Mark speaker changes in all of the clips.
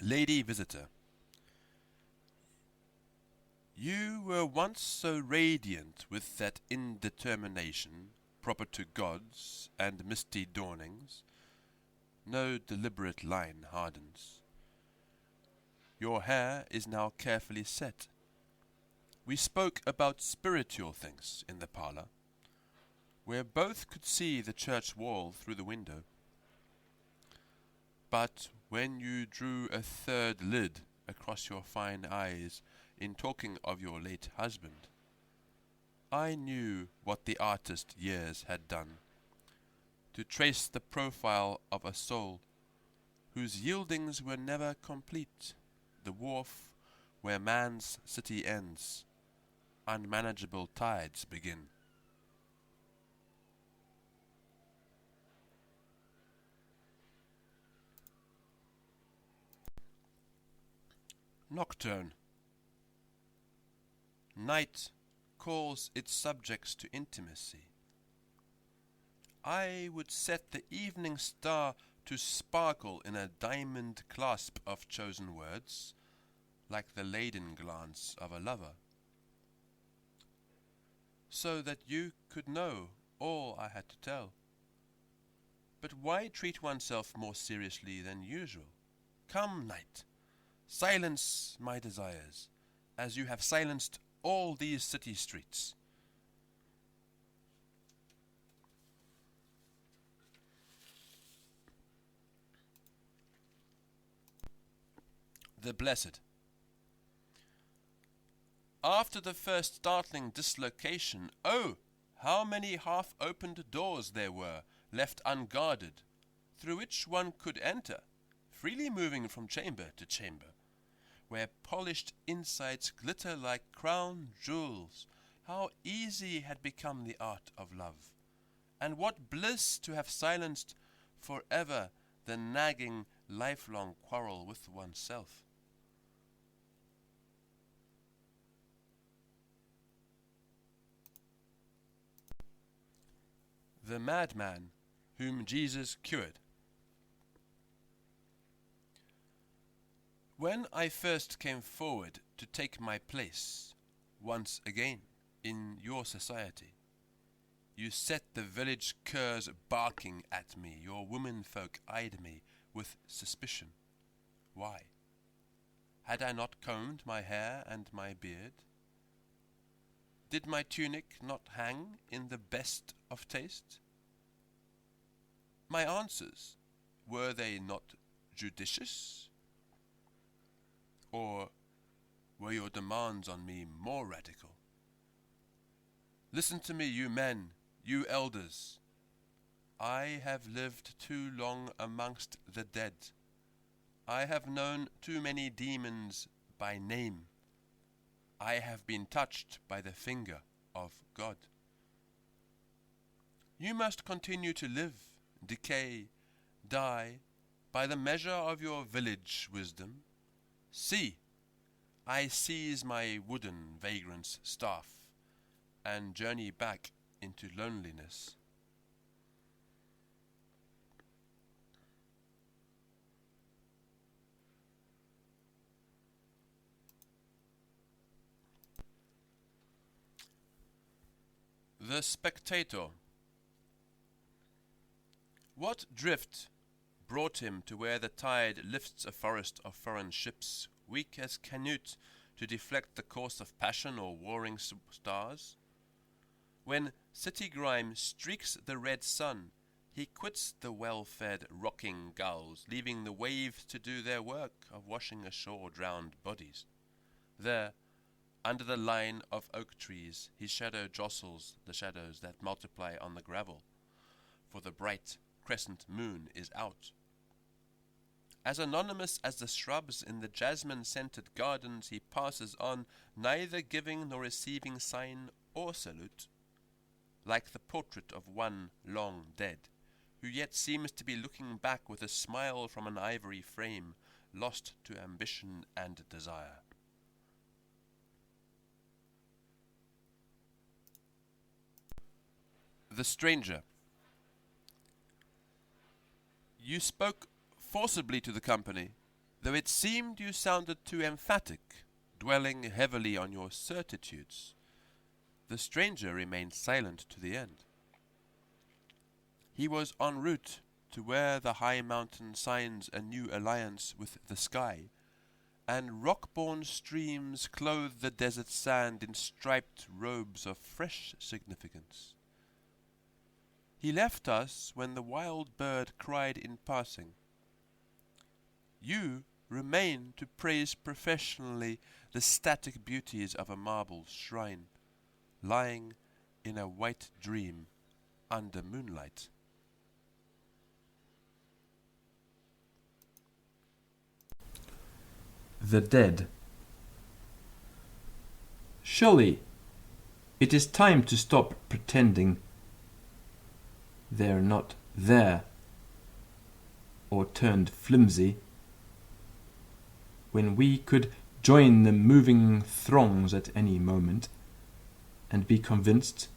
Speaker 1: Lady Visitor, you were once so radiant with that indetermination proper to gods and misty dawnings, no deliberate line hardens. Your hair is now carefully set. We spoke about spiritual things in the parlour, where both could see the church wall through the window. But when you drew a third lid across your fine eyes in talking of your late husband, I knew what the artist years had done, to trace the profile of a soul whose yieldings were never complete, the wharf where man's city ends, unmanageable tides begin. Nocturne. Night calls its subjects to intimacy. I would set the evening star to sparkle in a diamond clasp of chosen words, like the laden glance of a lover, so that you could know all I had to tell. But why treat oneself more seriously than usual? Come, night, silence my desires, as you have silenced all these city streets. The Blessed. After the first startling dislocation, oh, how many half-opened doors there were, left unguarded, through which one could enter, freely moving from chamber to chamber, where polished insides glitter like crown jewels. How easy had become the art of love, and what bliss to have silenced forever the nagging, lifelong quarrel with oneself. The madman whom Jesus cured. When I first came forward to take my place, once again, in your society, you set the village curs barking at me, your womenfolk eyed me with suspicion. Why? Had I not combed my hair and my beard? Did my tunic not hang in the best of taste? My answers, were they not judicious? Or were your demands on me more radical? Listen to me, you men, you elders. I have lived too long amongst the dead. I have known too many demons by name. I have been touched by the finger of God. You must continue to live, decay, die, by the measure of your village wisdom. See, I seize my wooden vagrant's staff, and journey back into loneliness. The Spectator. What drift brought him to where the tide lifts a forest of foreign ships, weak as Canute, to deflect the course of passion or warring stars? When city grime streaks the red sun, he quits the well-fed rocking gulls, leaving the waves to do their work of washing ashore drowned bodies. There, under the line of oak trees, his shadow jostles the shadows that multiply on the gravel, for the bright crescent moon is out. As anonymous as the shrubs in the jasmine-scented gardens, he passes on, neither giving nor receiving sign or salute, like the portrait of one long dead, who yet seems to be looking back with a smile from an ivory frame, lost to ambition and desire. The Stranger. You spoke forcibly to the company, though it seemed you sounded too emphatic, dwelling heavily on your certitudes. The stranger remained silent to the end. He was en route to where the high mountain signs a new alliance with the sky, and rock-born streams clothe the desert sand in striped robes of fresh significance. He left us when the wild bird cried in passing, "You remain to praise professionally the static beauties of a marble shrine, lying in a white dream under moonlight."
Speaker 2: The dead. Surely, it is time to stop pretending they're not there, or turned flimsy, when we could join the moving throngs at any moment, and be convinced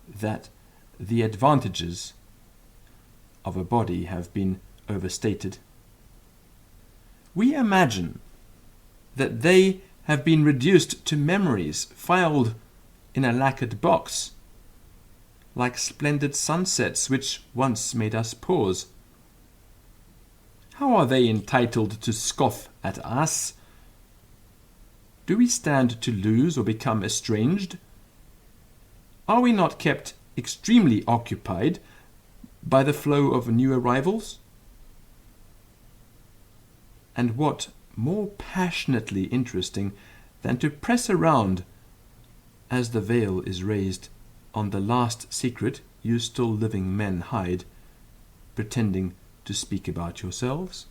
Speaker 2: that the advantages of a body have been overstated. We imagine that they have been reduced to memories filed in a lacquered box, like splendid sunsets which once made us pause. How are they entitled to scoff at us? Do we stand to lose or become estranged? Are we not kept extremely occupied by the flow of new arrivals? And what more passionately interesting than to press around as the veil is raised on the last secret you still living men hide, pretending to speak about yourselves?